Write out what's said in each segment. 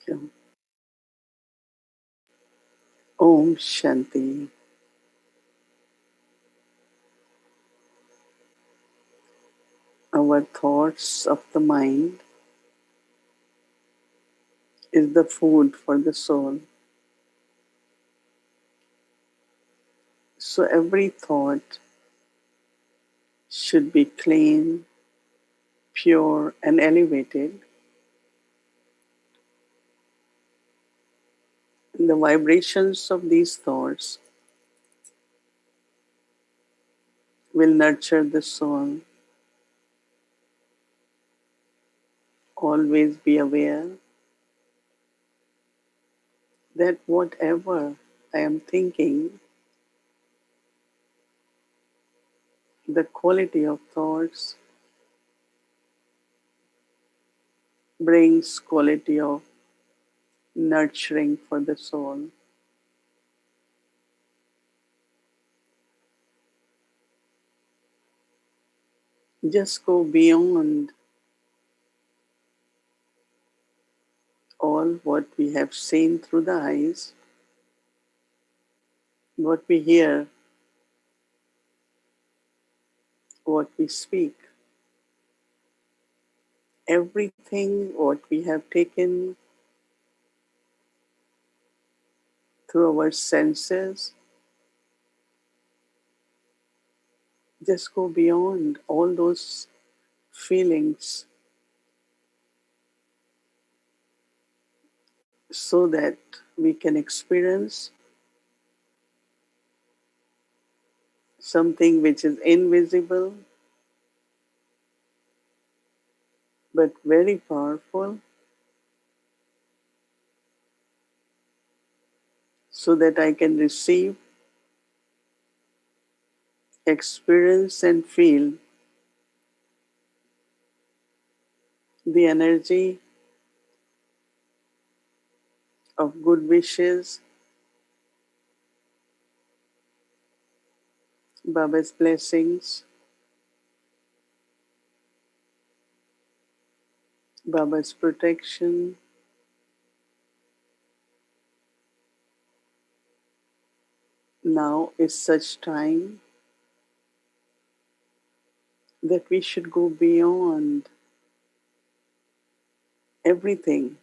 you. Om Shanti. Our thoughts of the mind is the food for the soul. So every thought should be clean, pure, and elevated. And the vibrations of these thoughts will nurture the soul. Always be aware that whatever I am thinking, the quality of thoughts brings quality of nurturing for the soul. Just go beyond all what we have seen through the eyes, what we hear, what we speak. Everything what we have taken through our senses, just go beyond all those feelings so that we can experience something which is invisible but very powerful, so that I can receive, experience, and feel the energy of good wishes, Baba's blessings, Baba's protection. Now is such time that we should go beyond everything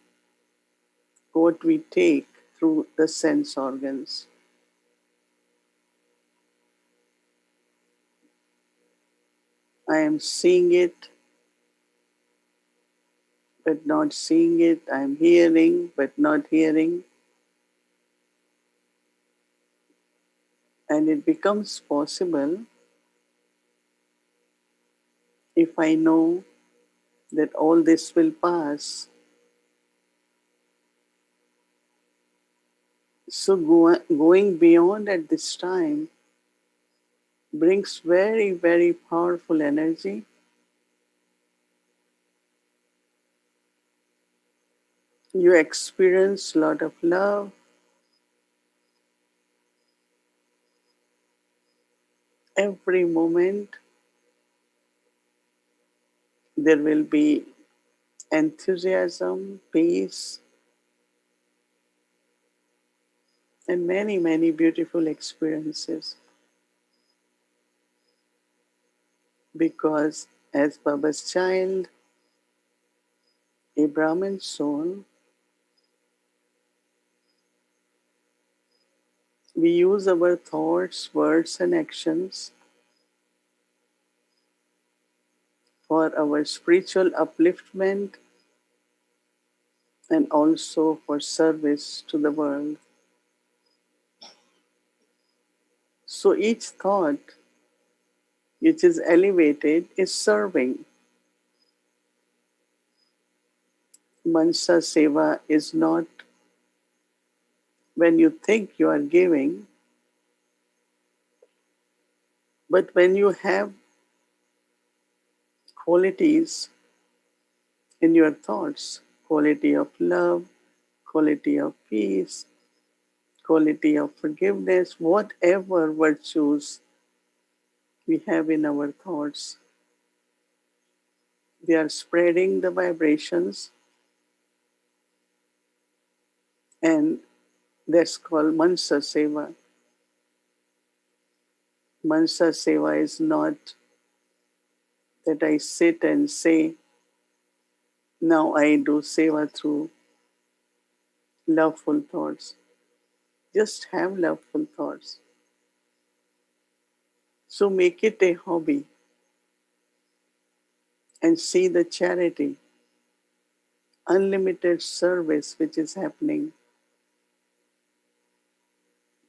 what we take through the sense organs. I am seeing it but not seeing it. I am hearing but not hearing. And it becomes possible if I know that all this will pass. So going beyond at this time brings very, very powerful energy. You experience a lot of love. Every moment there will be enthusiasm, peace, and many, many beautiful experiences. Because as Baba's child, a Brahmin soul, we use our thoughts, words, and actions for our spiritual upliftment and also for service to the world. So each thought which is elevated is serving. Mansa Seva is not when you think you are giving, but when you have qualities in your thoughts, quality of love, quality of peace, quality of forgiveness, whatever virtues we have in our thoughts, they are spreading the vibrations And that's called Mansa Seva. Mansa Seva is not that I sit and say, now I do Seva through loveful thoughts. Just have loveful thoughts. So make it a hobby and see the charity, unlimited service which is happening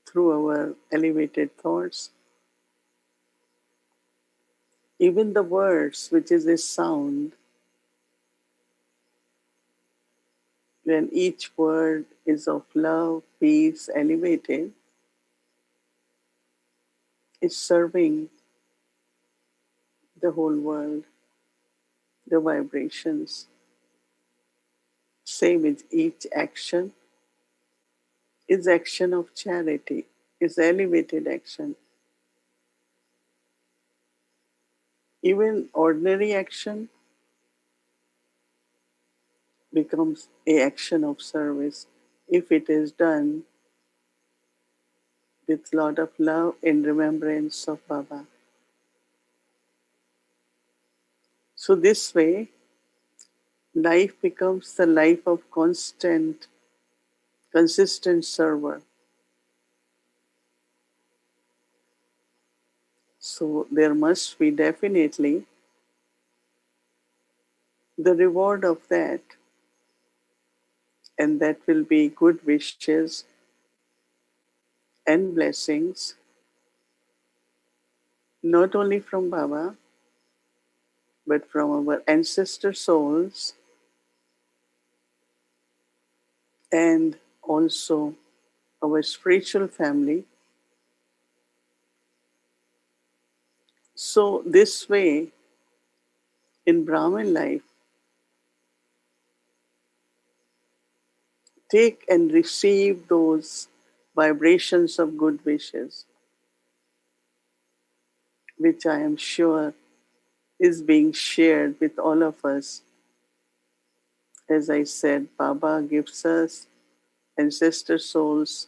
through our elevated thoughts. Even the words, which is a sound, when each word is of love, peace, elevated, is serving the whole world, the vibrations. Same with each action is action of charity, is elevated action. Even ordinary action becomes a action of service if it is done with lot of love in remembrance of Baba. So this way, life becomes the life of consistent server. So there must be definitely the reward of that, and that will be good wishes and blessings, not only from Baba, but from our ancestor souls and also our spiritual family. So, this way, in Brahmin life, take and receive those vibrations of good wishes, which I am sure is being shared with all of us. As I said, Baba gives us ancestor souls,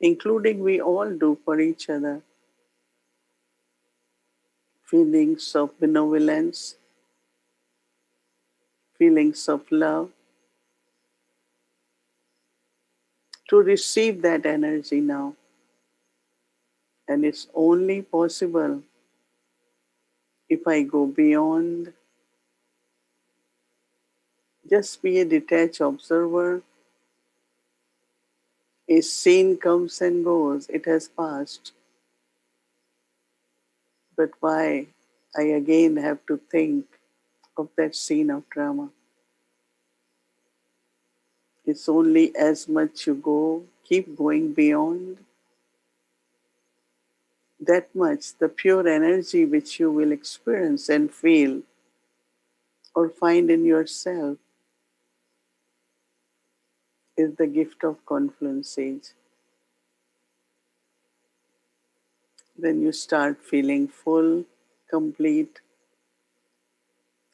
including we all do for each other, feelings of benevolence, feelings of love, to receive that energy now. And it's only possible if I go beyond, just be a detached observer. A scene comes and goes, it has passed. But why I again have to think of that scene of drama? It's only as much you go, keep going beyond, that much the pure energy which you will experience and feel or find in yourself is the gift of confluence age. Then you start feeling full, complete,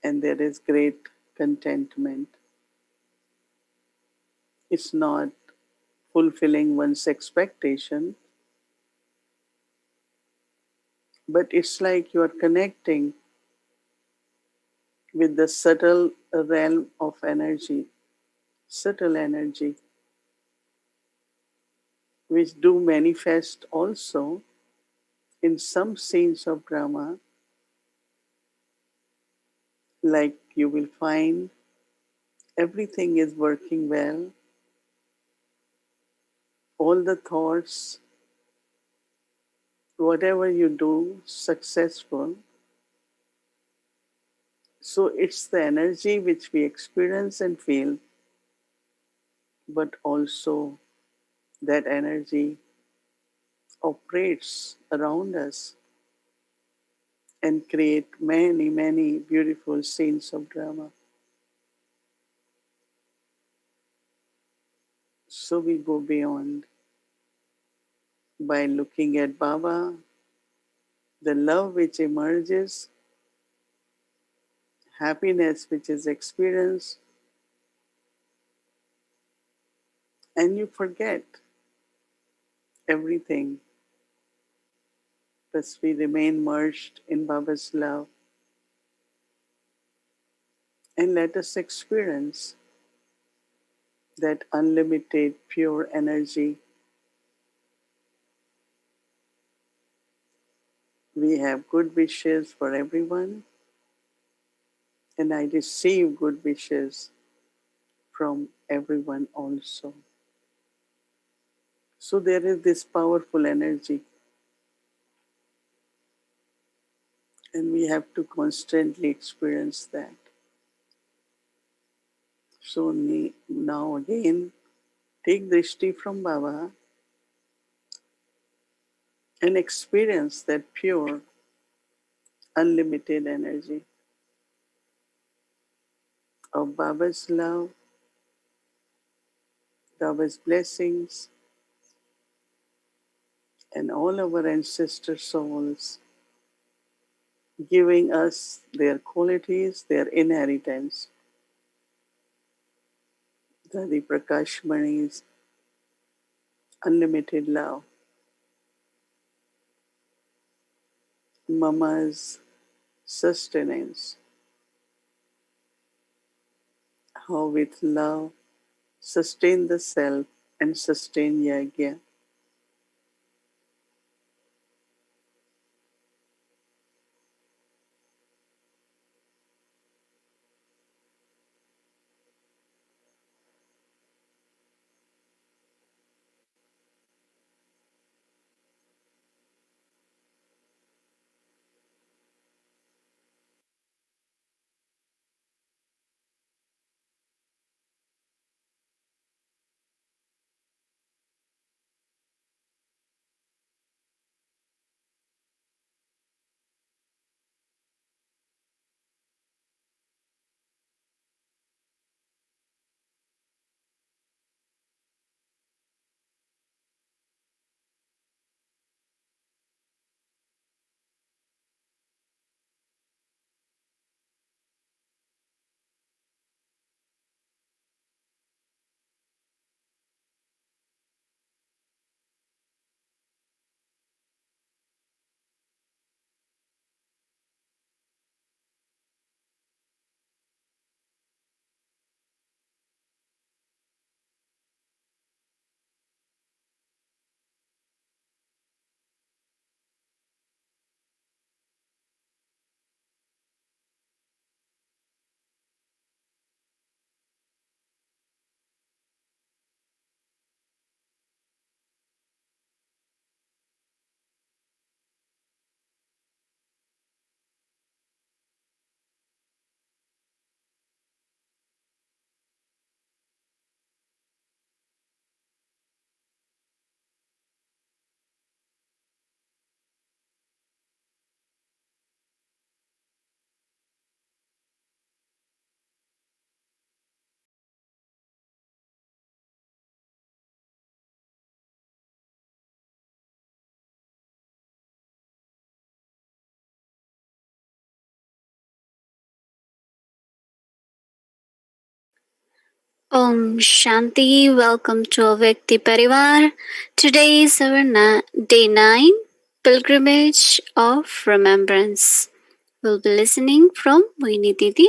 and there is great contentment. It's not fulfilling one's expectation, but it's like you are connecting with the subtle realm of energy, subtle energy, which do manifest also in some scenes of drama, like you will find everything is working well, all the thoughts, whatever you do, successful. So it's the energy which we experience and feel, but also that energy operates around us and create many, many beautiful scenes of drama. So we go beyond by looking at Baba, the love which emerges, happiness which is experienced, and you forget everything, but we remain merged in Baba's love and let us experience that unlimited pure energy. We have good wishes for everyone, and I receive good wishes from everyone also. So there is this powerful energy, and we have to constantly experience that. So now again, take drishti from Baba and experience that pure, unlimited energy of Baba's love, Baba's blessings, and all our ancestor souls giving us their qualities, their inheritance. The Prakash Mani's unlimited love, Mama's sustenance, how with love sustain the self and sustain Yagya. Om Shanti, welcome to Vyakti Parivar. Today is our day 9 pilgrimage of remembrance. We'll be listening from Mohini Didi.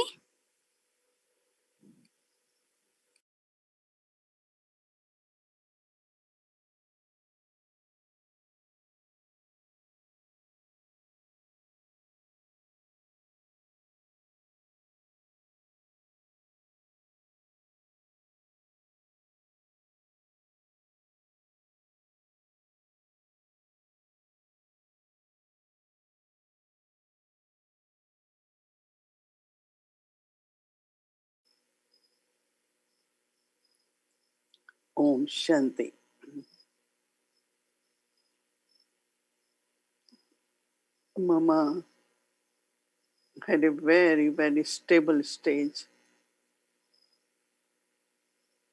Om Shanti. Mama had a very, very stable stage,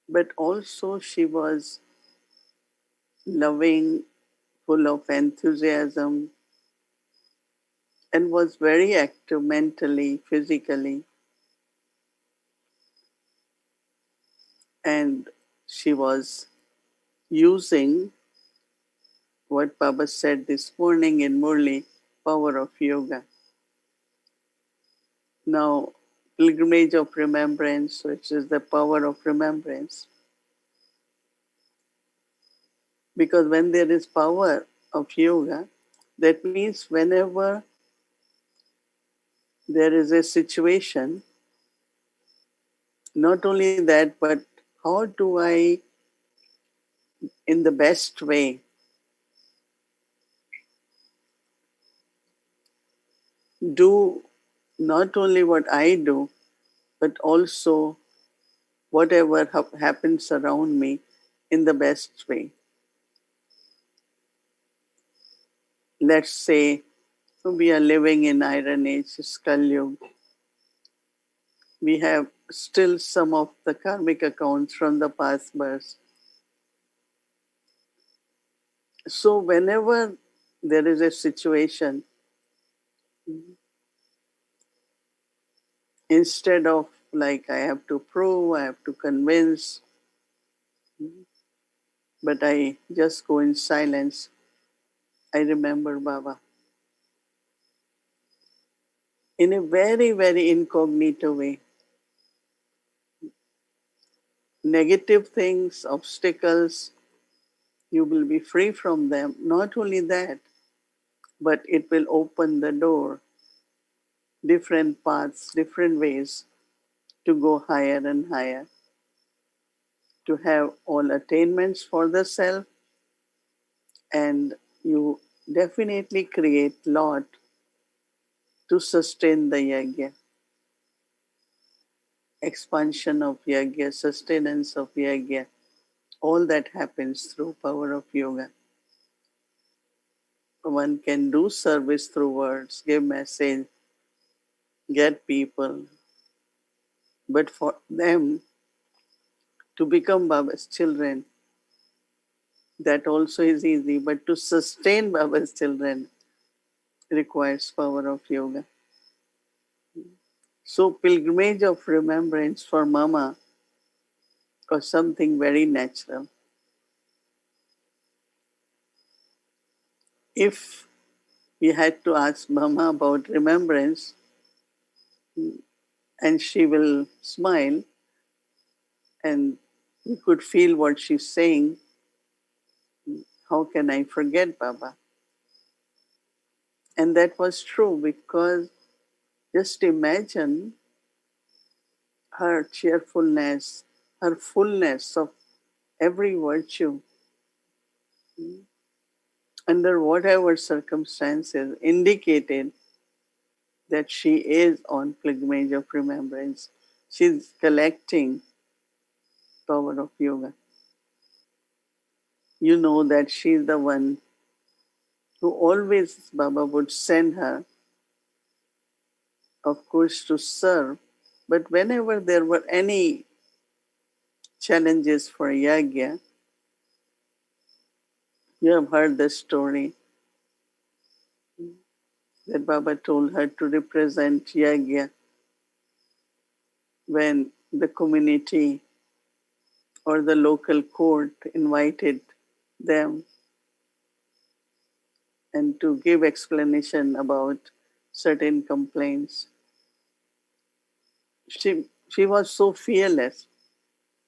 but also she was loving, full of enthusiasm, and was very active mentally, physically, and she was using what Baba said this morning in Murli, power of yoga. Now, pilgrimage of remembrance, which is the power of remembrance. Because when there is power of yoga, that means whenever there is a situation, not only that, but how do I, in the best way, do not only what I do, but also whatever happens around me in the best way. Let's say we are living in Iron Age, Kali. We have still some of the karmic accounts from the past births. So whenever there is a situation, instead of like I have to prove, I have to convince, but I just go in silence, I remember Baba in a very, very incognito way. Negative things, obstacles, you will be free from them. Not only that, but it will open the door, different paths, different ways to go higher and higher, to have all attainments for the self, and you definitely create lot to sustain the yagya, expansion of yagya, sustenance of yagya. All that happens through power of yoga. One can do service through words, give message, get people, but for them to become Baba's children, that also is easy. But to sustain Baba's children requires power of yoga. So pilgrimage of remembrance for Mama was something very natural. If we had to ask Mama about remembrance, and she will smile, and we could feel what she's saying. How can I forget Baba? And that was true because just imagine her cheerfulness, her fullness of every virtue, under whatever circumstances, indicated that she is on pilgrimage of remembrance. She's collecting power of yoga. You know that she's the one who always Baba would send her, of course, to serve. But whenever there were any challenges for yagya, you have heard the story that Baba told her to represent yagya when the community or the local court invited them and to give explanation about certain complaints. She was so fearless.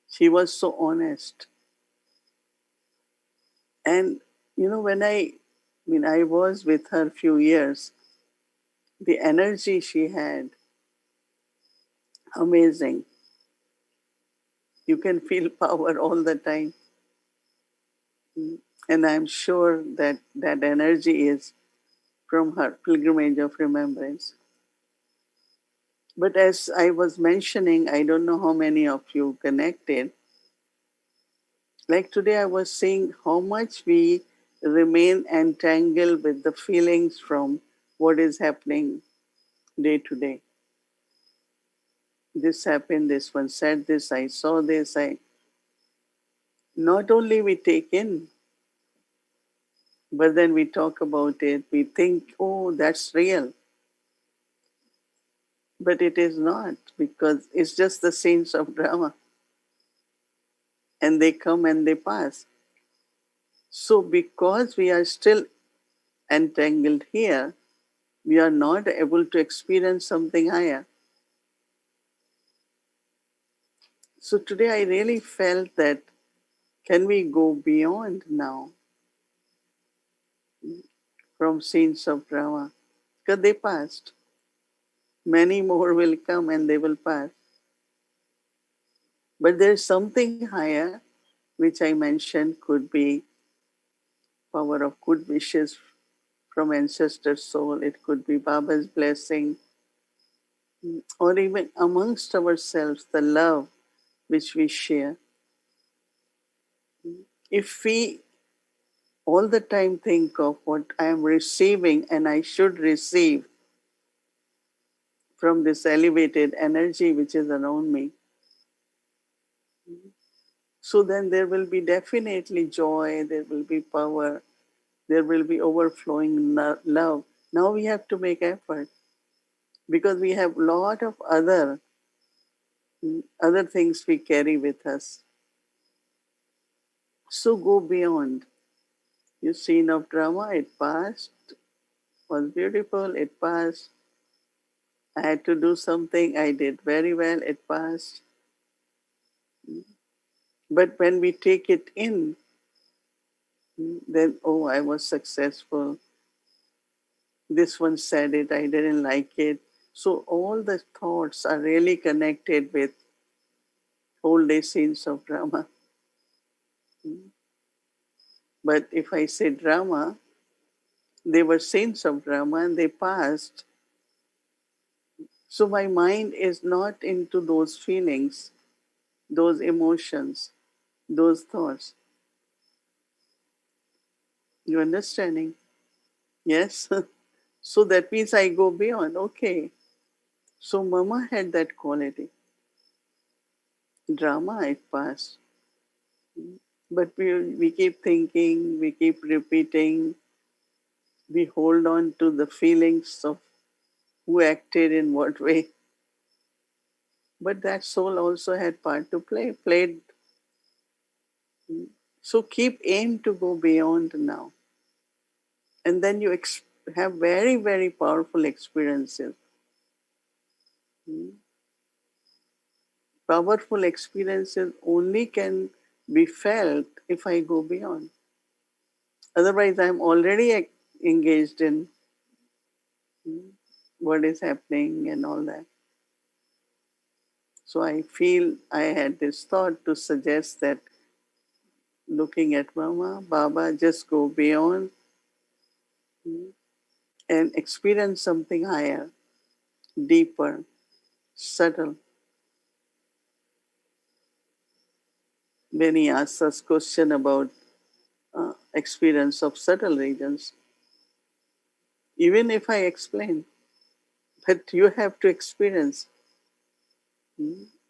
She was so honest. And when I was with her a few years, the energy she had, amazing. You can feel power all the time. And I'm sure that that energy is from her pilgrimage of remembrance. But as I was mentioning, I don't know how many of you connected. Like today, I was saying how much we remain entangled with the feelings from what is happening day to day. This happened, this one said this, I saw this. I not only we take in, but then we talk about it, we think, oh, that's real. But it is not, because it's just the scenes of drama. And they come and they pass. So, because we are still entangled here, we are not able to experience something higher. So, today I really felt that can we go beyond now from scenes of drama? Because they passed. Many more will come and they will pass. But there's something higher, which I mentioned could be power of good wishes from ancestor soul. It could be Baba's blessing, or even amongst ourselves, the love which we share. If we all the time think of what I am receiving and I should receive from this elevated energy which is around me, so then there will be definitely joy, there will be power, there will be overflowing love. Now we have to make effort because we have a lot of other things we carry with us. So go beyond. You scene of drama, it passed, was beautiful, it passed. I had to do something, I did very well, it passed. But when we take it in, then, oh, I was successful. This one said it, I didn't like it. So all the thoughts are really connected with whole day scenes of drama. But if I say drama, they were scenes of drama and they passed. So my mind is not into those feelings, those emotions, those thoughts. You understanding? Yes? So that means I go beyond. Okay. So Mama had that quality. Drama, it passed. But we keep thinking, we keep repeating, we hold on to the feelings of who acted in what way. But that soul also had part to play, played. So keep aim to go beyond now. And then you have very, very powerful experiences. Powerful experiences only can be felt if I go beyond. Otherwise, I'm already engaged in what is happening and all that. So I feel I had this thought to suggest that looking at Mama, Baba, just go beyond and experience something higher, deeper, subtle. When he asks us question about experience of subtle regions, even if I explain, but you have to experience.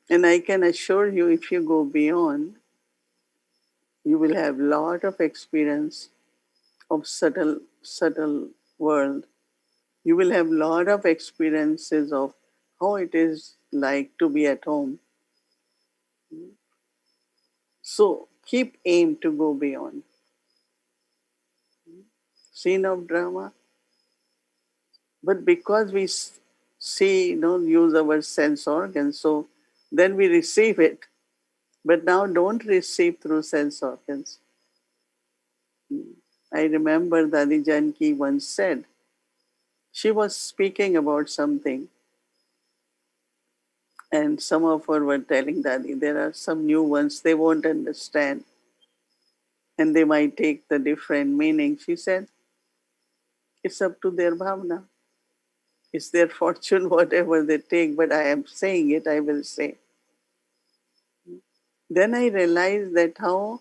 And I can assure you, if you go beyond, you will have lot of experience of subtle world. You will have lot of experiences of how it is like to be at home. So keep aim to go beyond. Scene of drama, but because we see, don't use our sense organs, so then we receive it. But now don't receive through sense organs. I remember Dadi Janki once said, she was speaking about something, and some of her were telling Dadi, there are some new ones they won't understand, and they might take the different meaning. She said, it's up to their bhavna. It's their fortune, whatever they take, but I am saying it, I will say. Then I realized that how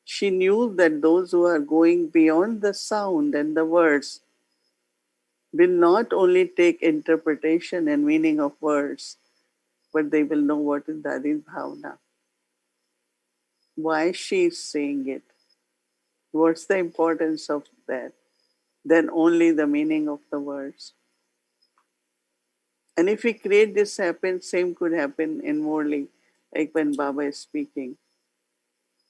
she knew that those who are going beyond the sound and the words will not only take interpretation and meaning of words, but they will know what is Dadi's bhavna. Why she is saying it. What's the importance of that? Then only the meaning of the words. And if we create this happen, same could happen in Morley, like when Baba is speaking.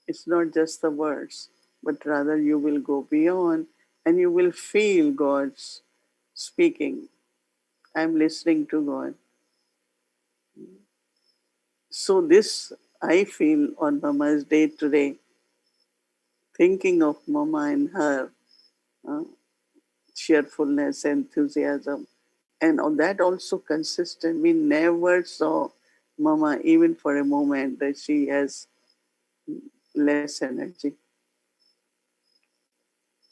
It's not just the words. but rather you will go beyond and you will feel God's speaking. I'm listening to God. So, this I feel on Mama's Day today, thinking of Mama and her uh, cheerfulness, enthusiasm, and on that also consistent. We never saw Mama, even for a moment, that she has less energy.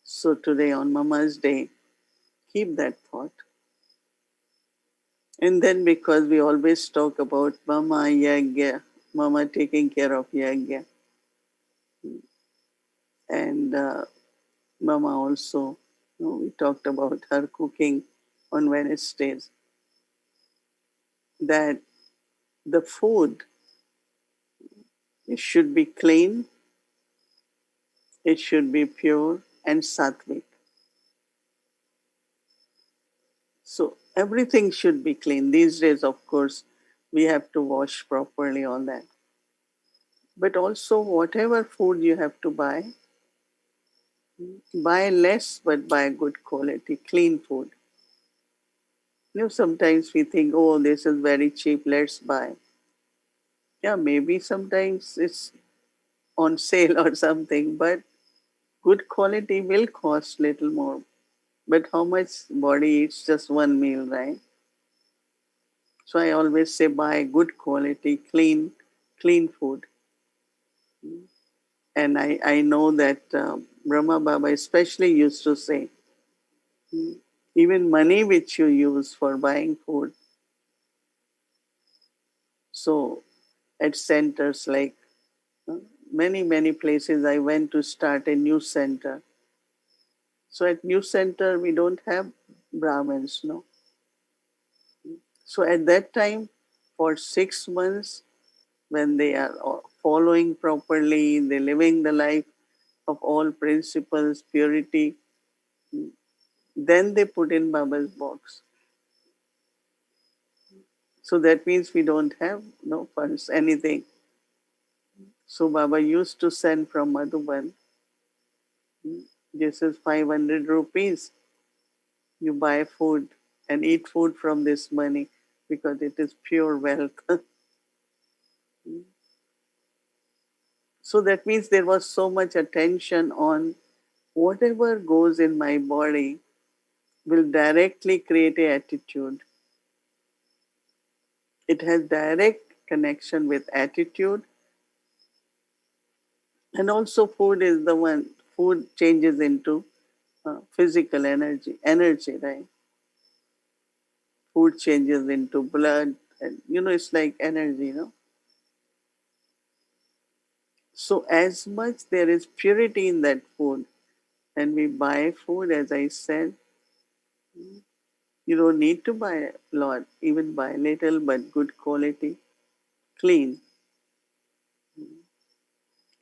So, today on Mama's Day, keep that thought. And then because we always talk about Mama Yagya, Mama taking care of Yagya, and Mama also, we talked about her cooking on Wednesdays, that the food, it should be clean, it should be pure and sattvic. So everything should be clean. These days, of course, we have to wash properly, all that. But also, whatever food you have to buy less, but buy good quality, clean food. Sometimes we think, oh, this is very cheap, let's buy. Yeah, maybe sometimes it's on sale or something, but good quality will cost little more. But how much body eats just one meal, right? So I always say buy good quality, clean food. And I know that Brahma Baba especially used to say, even money which you use for buying food. So at centers like uh, many places I went to start a new center. So at new center we don't have Brahmins, no. So at that time, for 6 months, when they are following properly, they living the life of all principles, purity, then they put in Baba's box. So that means we don't have no funds, anything. So Baba used to send from Madhuban, this is 500 rupees. You buy food and eat food from this money because it is pure wealth. So that means there was so much attention on whatever goes in my body will directly create a attitude. It has direct connection with attitude, and also food is the one. Food changes into physical energy, right? Food changes into blood, and it's like energy. So as much there is purity in that food, and we buy food, as I said, you don't need to buy a lot, even buy little, but good quality, clean,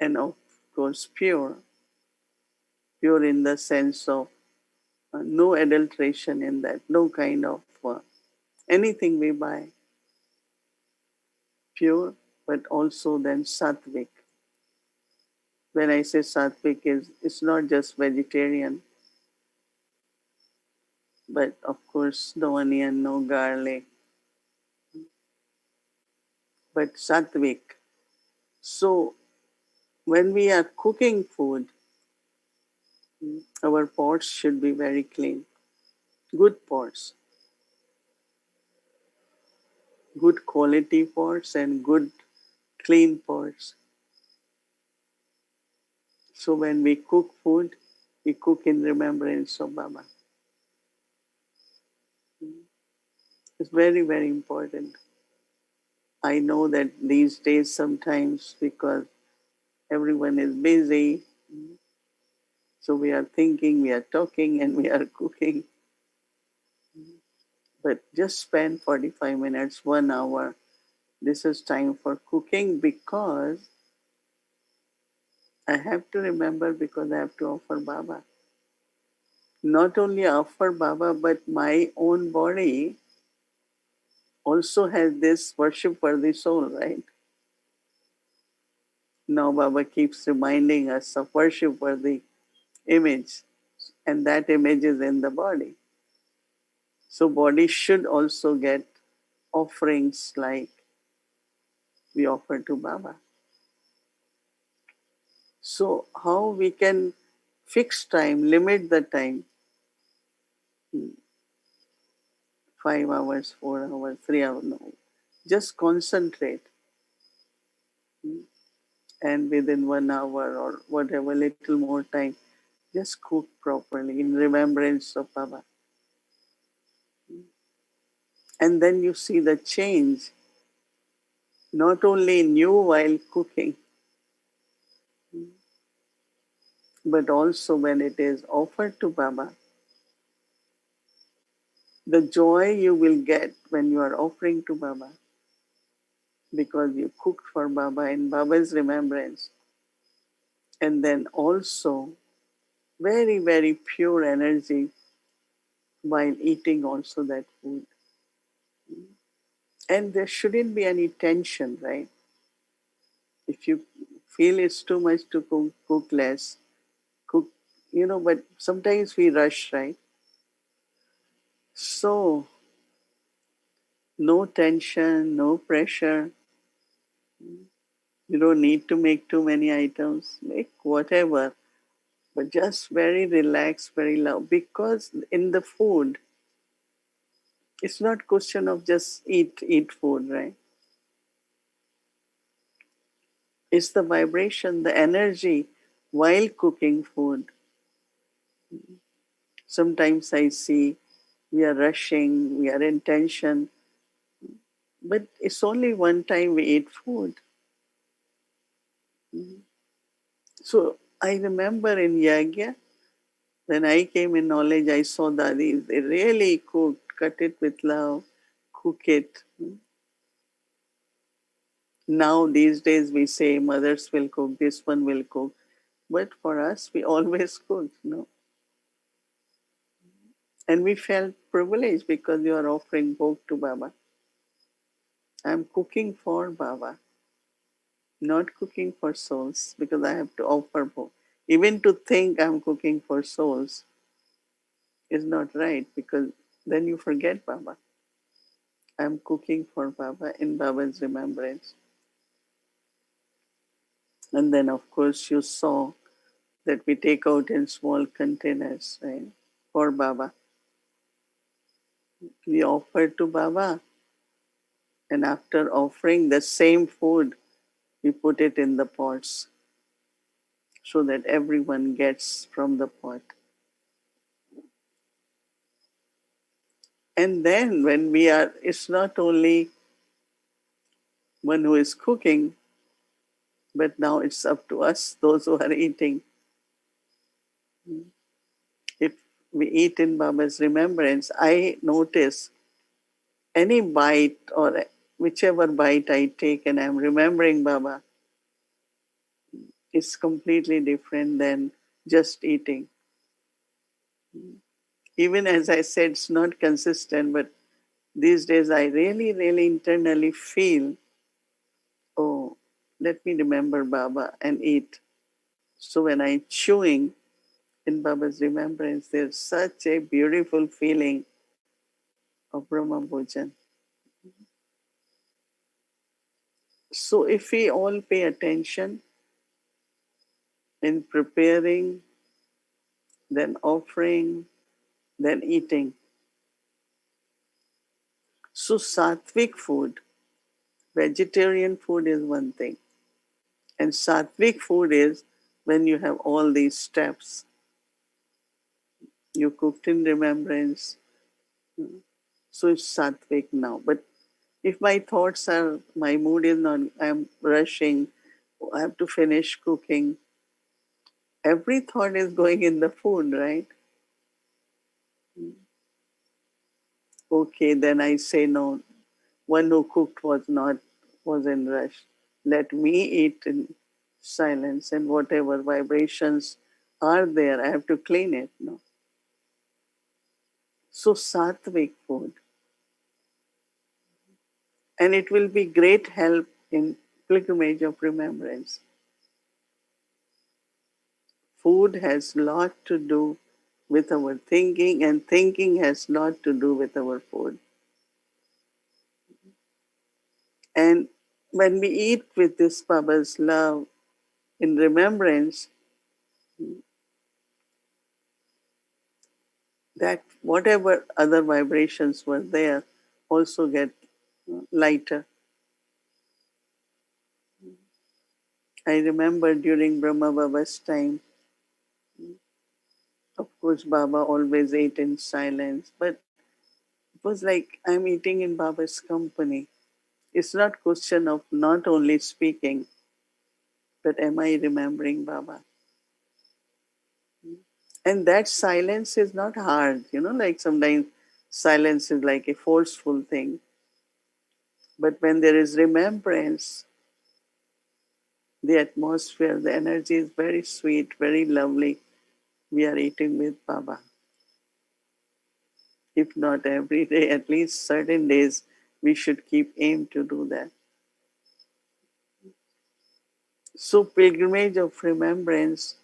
and of course pure in the sense of no adulteration in that, no kind of anything we buy, pure, but also then sattvic. When I say sattvic, it's not just vegetarian, but of course no onion, no garlic, but sattvic. So when we are cooking food, our pots should be very clean, good pots, good quality pots, and good clean pots. So when we cook food, we cook in remembrance of Baba. It's very important. I know that these days sometimes because everyone is busy, so we are thinking, we are talking, and we are cooking. But just spend 45 minutes, 1 hour. This is time for cooking because I have to remember, because I have to offer Baba. Not only offer Baba, but my own body also has this worship worthy soul, right? Now Baba keeps reminding us of worship worthy image, and that image is in the body. So body should also get offerings like we offer to Baba. So how we can fix time, limit the time, 5 hours, 4 hours, 3 hours, no. Just concentrate, and within 1 hour or whatever, little more time, just cook properly in remembrance of Baba. And then you see the change, not only in you while cooking, but also when it is offered to Baba. The joy you will get when you are offering to Baba because you cooked for Baba in Baba's remembrance. And then also very, very pure energy while eating also that food. And there shouldn't be any tension, right? If you feel it's too much to cook, cook less, cook, but sometimes we rush, right? So, no tension, no pressure. You don't need to make too many items. Make whatever, but just very relaxed, very low. Because in the food, it's not question of just eat food, right? It's the vibration, the energy while cooking food. Sometimes I see we are rushing, we are in tension, but it's only one time we eat food. So I remember in Yagya, when I came in knowledge, I saw Dadis, they really cooked, cut it with love, cook it. Now, these days, we say mothers will cook, this one will cook. But for us, we always cook. And we felt privileged because you are offering bhog to Baba. I'm cooking for Baba, not cooking for souls because I have to offer bhog. Even to think I'm cooking for souls is not right because then you forget Baba. I'm cooking for Baba in Baba's remembrance. And then, of course, you saw that we take out in small containers, right, for Baba. We offer to Baba, and after offering the same food, we put it in the pots so that everyone gets from the pot. And then when it's not only one who is cooking, but now it's up to us, those who are eating. If we eat in Baba's remembrance, I notice any bite or whichever bite I take and I'm remembering Baba, it's completely different than just eating. Even as I said, it's not consistent, but these days I really, really internally feel, oh, let me remember Baba and eat. So when I'm chewing in Baba's remembrance, there's such a beautiful feeling of Brahma Bhojan. So if we all pay attention in preparing, then offering, then eating. So sattvic food, vegetarian food is one thing. And sattvic food is when you have all these steps. You cooked in remembrance. So it's sattvic now. But if my thoughts are, my mood is not, I'm rushing, I have to finish cooking. Every thought is going in the food, right? Okay, then I say no. One who cooked was in rush. Let me eat in silence and whatever vibrations are there, I have to clean it. No. So sattvic food. And it will be great help in pilgrimage of remembrance. food has lot to do with our thinking, and thinking has lot to do with our food. And when we eat with this Baba's love in remembrance, that whatever other vibrations were there also get lighter. I remember during Brahma Baba's time, of course, Baba always ate in silence, but it was like I'm eating in Baba's company. It's not question of not only speaking, but am I remembering Baba? And that silence is not hard, like sometimes silence is like a forceful thing. But when there is remembrance, the atmosphere, the energy is very sweet, very lovely. We are eating with Baba. If not every day, at least certain days, we should keep aim to do that. So pilgrimage of remembrance,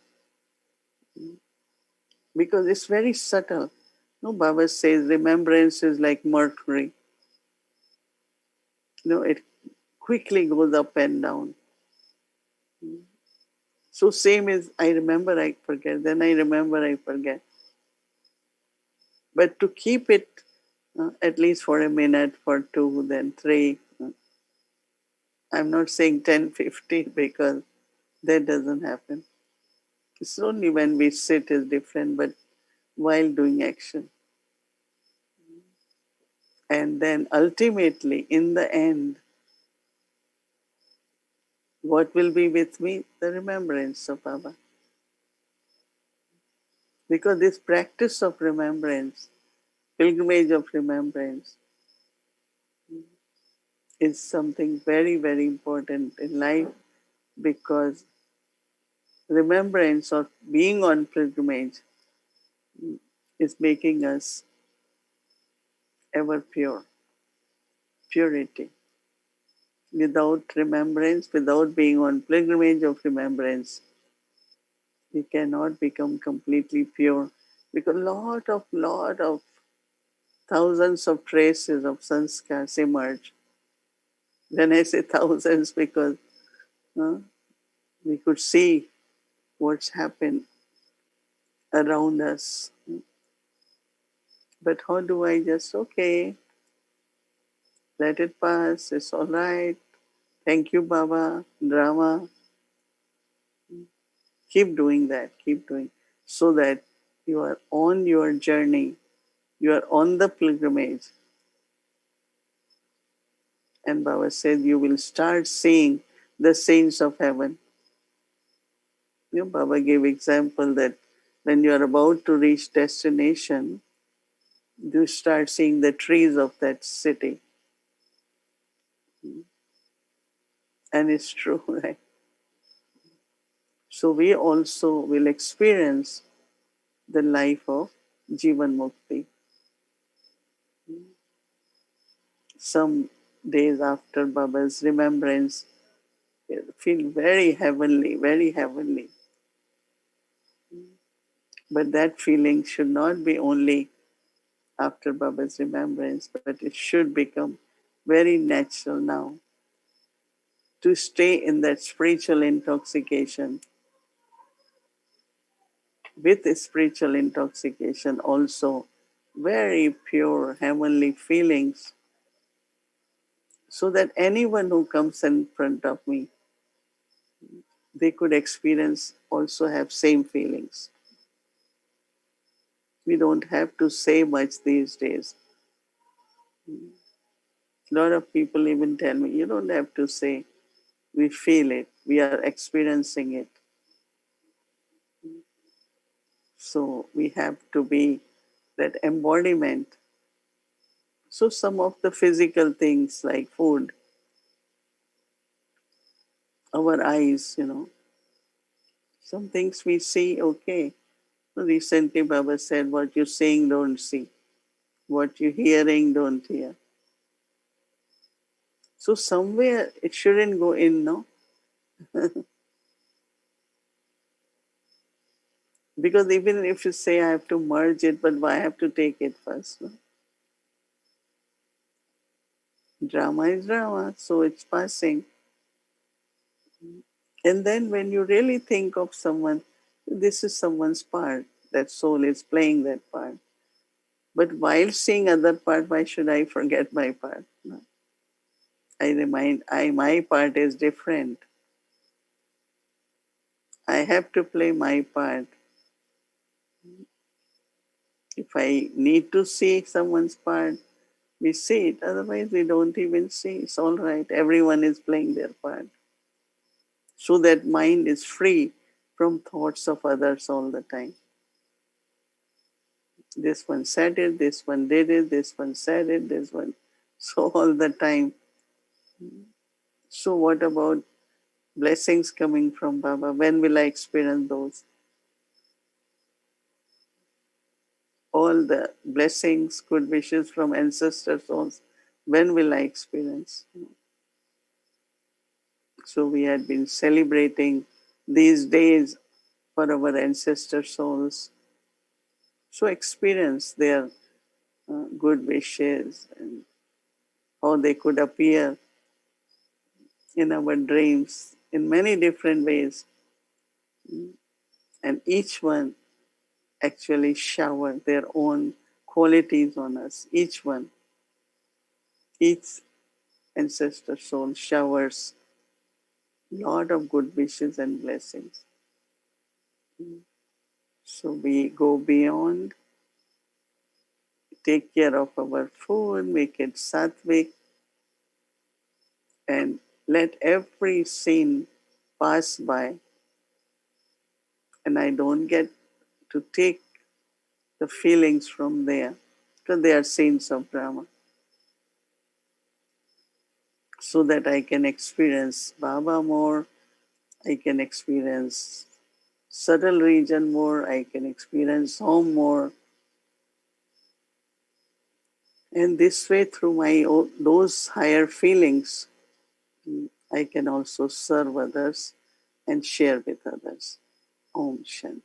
because it's very subtle. No, Baba says remembrance is like mercury. It quickly goes up and down. So same as I remember, I forget. Then I remember, I forget. But to keep it at least for a minute, for two, then three. I'm not saying 10, 50 because that doesn't happen. It's only when we sit is different, but while doing action. And then ultimately, in the end, what will be with me? The remembrance of Baba. Because this practice of remembrance, pilgrimage of remembrance, is something very, very important in life because remembrance of being on pilgrimage is making us ever pure, purity. Without remembrance, without being on pilgrimage of remembrance, we cannot become completely pure because lot of thousands of traces of sanskars emerge. When I say thousands, because uh, we could see what's happened around us. But how do I just, okay, let it pass, it's all right. Thank you, Baba, drama. Keep doing that, keep doing, so that you are on your journey, you are on the pilgrimage. And Baba said you will start seeing the saints of heaven. Baba gave example that when you are about to reach destination, you start seeing the trees of that city. And it's true, right? So we also will experience the life of Jivan Mukti. Some days after Baba's remembrance, it feel very heavenly, very heavenly. But that feeling should not be only after Baba's remembrance, but it should become very natural now to stay in that spiritual intoxication. With spiritual intoxication, also very pure heavenly feelings, so that anyone who comes in front of me, they could experience, also have same feelings. We don't have to say much these days. A lot of people even tell me, you don't have to say, we feel it, we are experiencing it. So we have to be that embodiment. So some of the physical things like food, our eyes, some things we see, okay. Recently Baba said, what you're seeing, don't see. What you're hearing, don't hear. So somewhere it shouldn't go in, no? Because even if you say I have to merge it, but why I have to take it first? No? Drama is drama, so it's passing. And then when you really think of someone, this is someone's part. That soul is playing that part. But while seeing other part, why should I forget my part? No. My part is different. I have to play my part. If I need to see someone's part, we see it. Otherwise, we don't even see. It's all right. Everyone is playing their part. So that mind is free from thoughts of others all the time. This one said it, this one did it, this one said it, this one. So all the time. So what about blessings coming from Baba? When will I experience those? All the blessings, good wishes from ancestor souls. When will I experience? So we had been celebrating these days for our ancestor souls. So experience their good wishes and how they could appear in our dreams in many different ways. And each one actually shower their own qualities on us. Each one, each ancestor soul showers a lot of good wishes and blessings. So we go beyond, take care of our food, make it sattvic, and let every sin pass by. And I don't get to take the feelings from there because they are scenes of drama. So that I can experience Baba more, I can experience subtle region more, I can experience home more. And this way, through those higher feelings, I can also serve others and share with others. Om Shanti.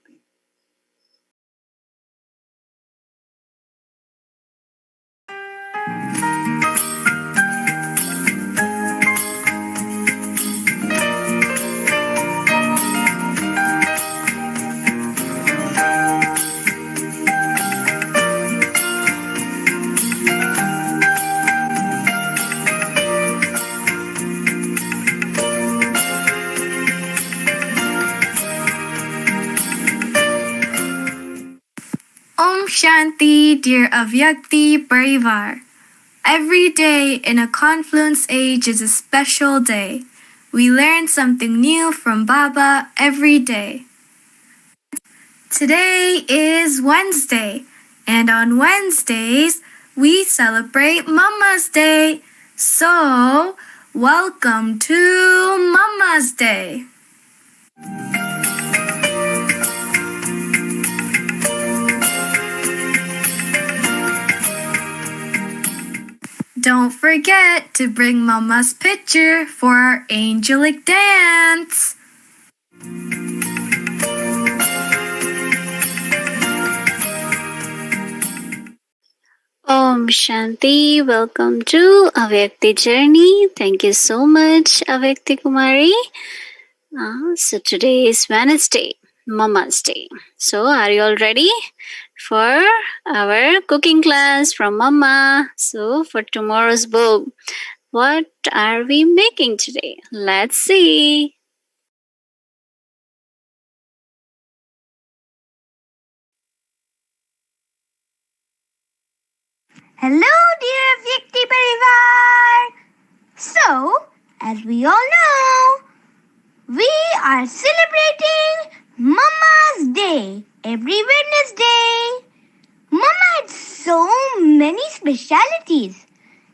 Om Shanti, dear Avyakti Parivar. Every day in a confluence age is a special day. We learn something new from Baba every day. Today is Wednesday, and on Wednesdays we celebrate Mama's Day. So, welcome to Mama's Day. Don't forget to bring Mama's picture for our angelic dance. Om Shanti. Welcome to Avyakti Journey. Thank you so much, Avyakti Kumari. So today is Wednesday, Mama's Day. So are you all ready for our cooking class from Mama? So for tomorrow's book, what are we making today? Let's see. Hello, dear Vyakti Parivar. So, as we all know, we are celebrating Mama's Day every Wednesday. Mama had so many specialities,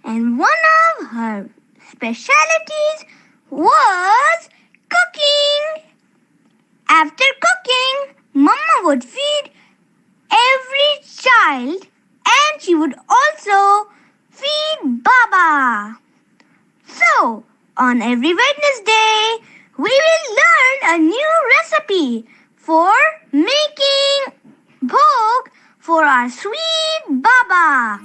and one of her specialities was cooking. After cooking, Mama would feed every child, and she would also feed Baba. So, on every Wednesday, we will learn a new recipe for making for our sweet Baba.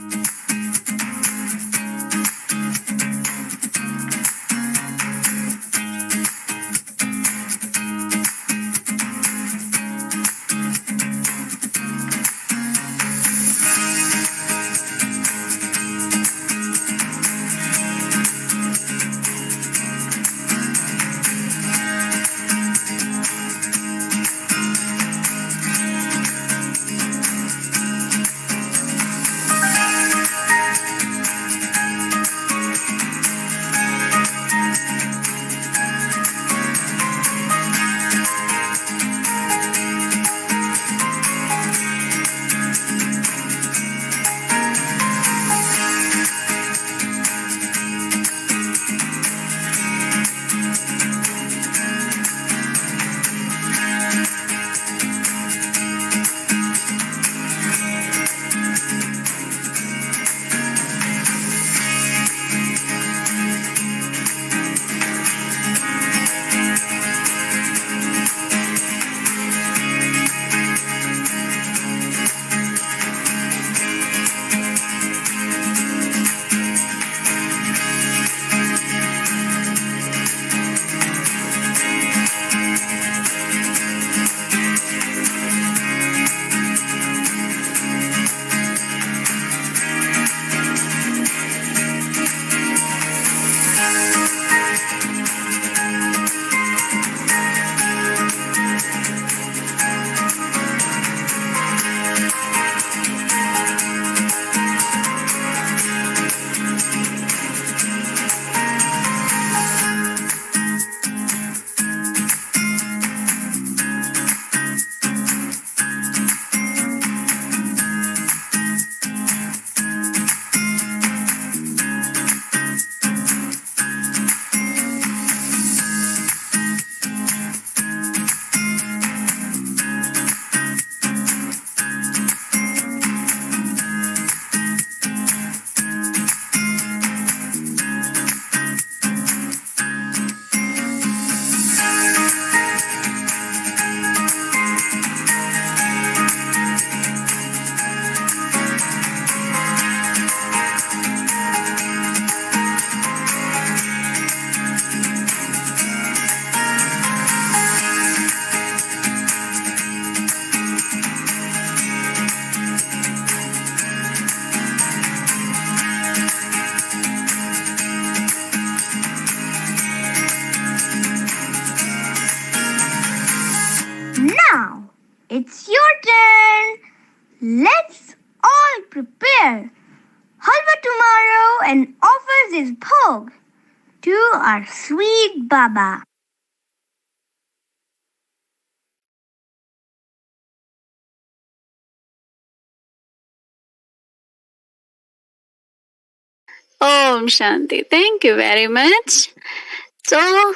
Now, it's your turn. Let's all prepare halwa tomorrow and offer this bhog to our sweet Baba. Om Shanti. Thank you very much. So, what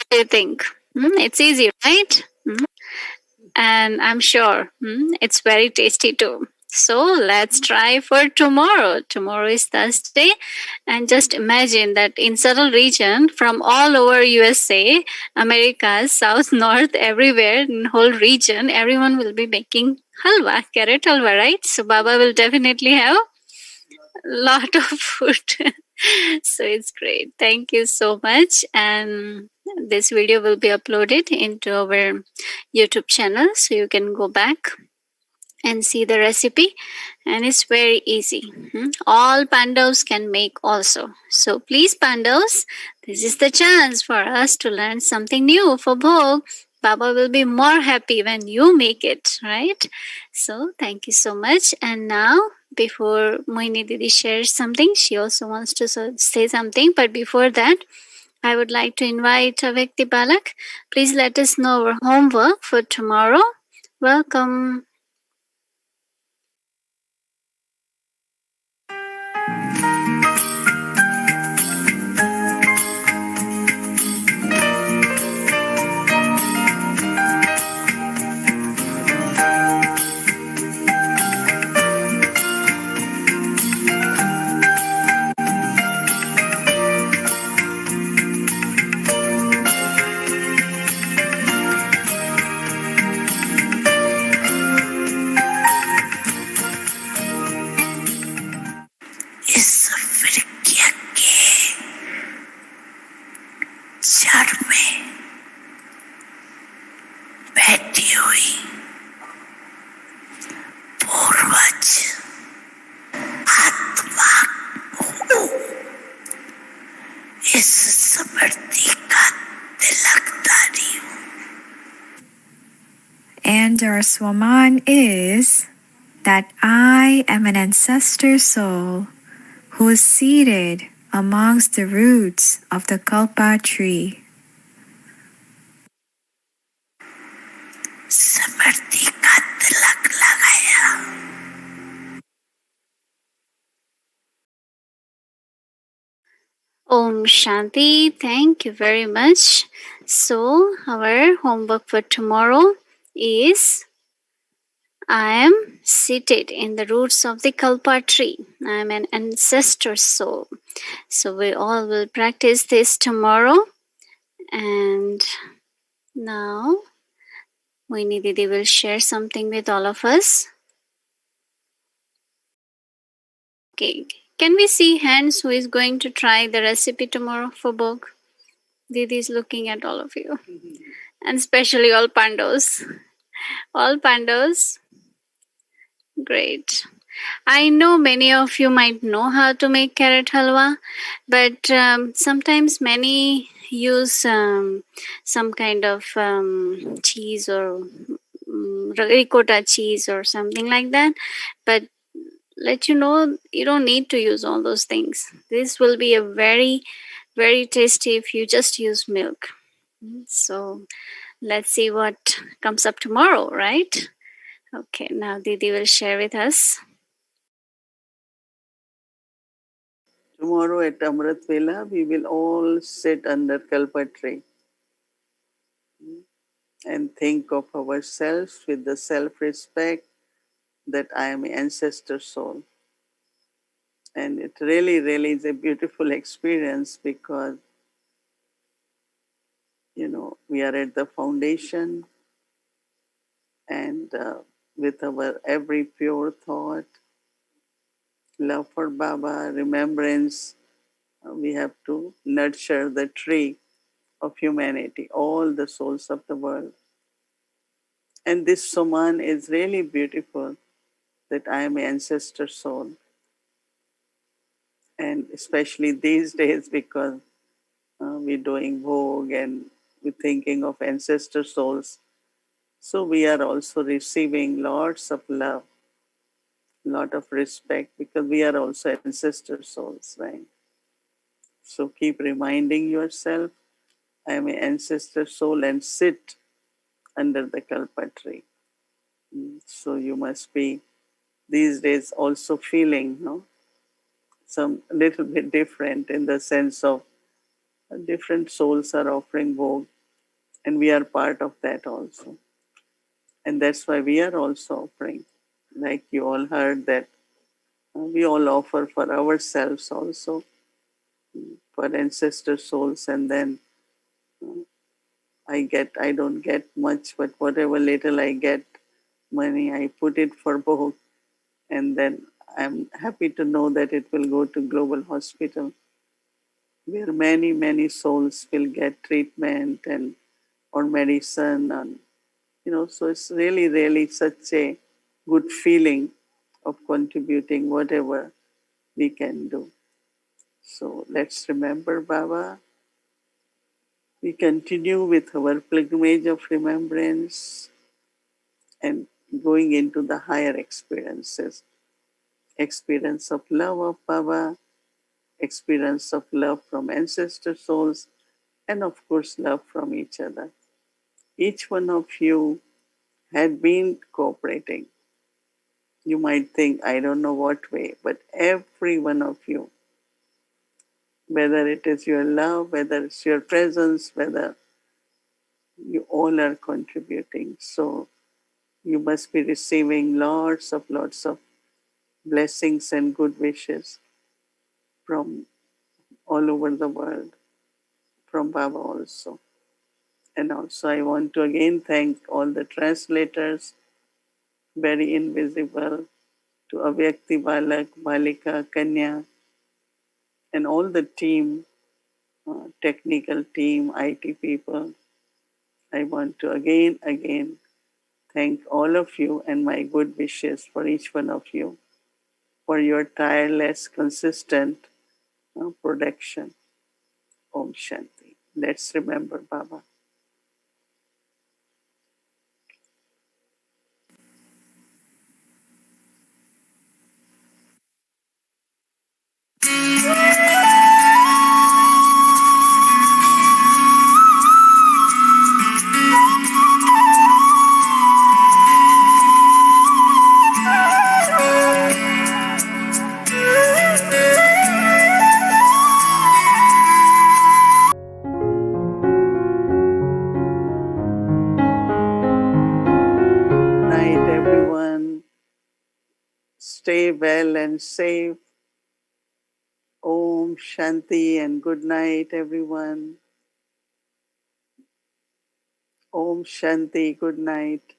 do you think? It's easy, right? And I'm sure it's very tasty too. So let's try for tomorrow. Tomorrow is Thursday, and just imagine that in subtle region from all over USA, America, South, North, everywhere in whole region, everyone will be making halwa, carrot halwa, right? So Baba will definitely have lot of food. So it's great. Thank you so much. And this video will be uploaded into our YouTube channel, so you can go back and see the recipe. And it's very easy. All pandas can make also. So please, pandas, this is the chance for us to learn something new for Bhog. Baba will be more happy when you make it, right? So thank you so much. And now, before Mohini Didi shares something, she also wants to say something. But before that, I would like to invite Vyakti Balak. Please let us know our homework for tomorrow. Welcome. बैठी हुई पूर्वज आत्मा को इस स्मृति का तिलकधारी हूँ. And our swaman is that I am an ancestor soul who is seated amongst the roots of the kalpa tree. स्मृति का तिलक लगाया. Om Shanti. Thank you very much. So, our homework for tomorrow is I am seated in the roots of the kalpa tree. I am an ancestor soul. So, we all will practice this tomorrow. And now, Mohini Didi will share something with all of us. Okay. Can we see hands who is going to try the recipe tomorrow for Bhog? Didi is looking at all of you. And especially all pandos. All pandos. Great. I know many of you might know how to make carrot halwa, but sometimes many use some kind of cheese or ricotta cheese or something like that. But let you know, you don't need to use all those things. This will be a very, very tasty if you just use milk. So let's see what comes up tomorrow, right? Okay, now Didi will share with us. Tomorrow at Amrit Vela, we will all sit under Kalpa tree and think of ourselves with the self-respect that I am an ancestor soul. And it really, really is a beautiful experience because, we are at the foundation and with our every pure thought, love for Baba, remembrance, we have to nurture the tree of humanity, all the souls of the world. And this Suman is really beautiful that I am an ancestor soul. And especially these days because we're doing Bhog and we're thinking of ancestor souls. So we are also receiving lots of love, lot of respect because we are also ancestor souls, right? So keep reminding yourself, I am an ancestor soul and sit under the Kalpa tree. So you must be these days also feeling some little bit different in the sense of different souls are offering Bhog and we are part of that also. And that's why we are also offering. Like you all heard that we all offer for ourselves also, for ancestor souls, and then I don't get much, but whatever little I get money, I put it for Bhog, and then I'm happy to know that it will go to Global Hospital, where many, many souls will get treatment and or medicine, and so it's really, really such a good feeling of contributing whatever we can do. So let's remember Baba. We continue with our pilgrimage of remembrance and going into the higher experiences. Experience of love of Baba, experience of love from ancestor souls, and of course, love from each other. Each one of you had been cooperating. You might think, I don't know what way, but every one of you, whether it is your love, whether it's your presence, whether you all are contributing. So you must be receiving lots of blessings and good wishes from all over the world, from Baba also. And also I want to again thank all the translators, very invisible, to Avyakti Balak, Balika, Kanya, and all the team, technical team, IT people, I want to again thank all of you and my good wishes for each one of you for your tireless, consistent production. Om Shanti. Let's remember Baba. Night, everyone. Stay well and safe. Om Shanti and good night, everyone. Om Shanti, good night.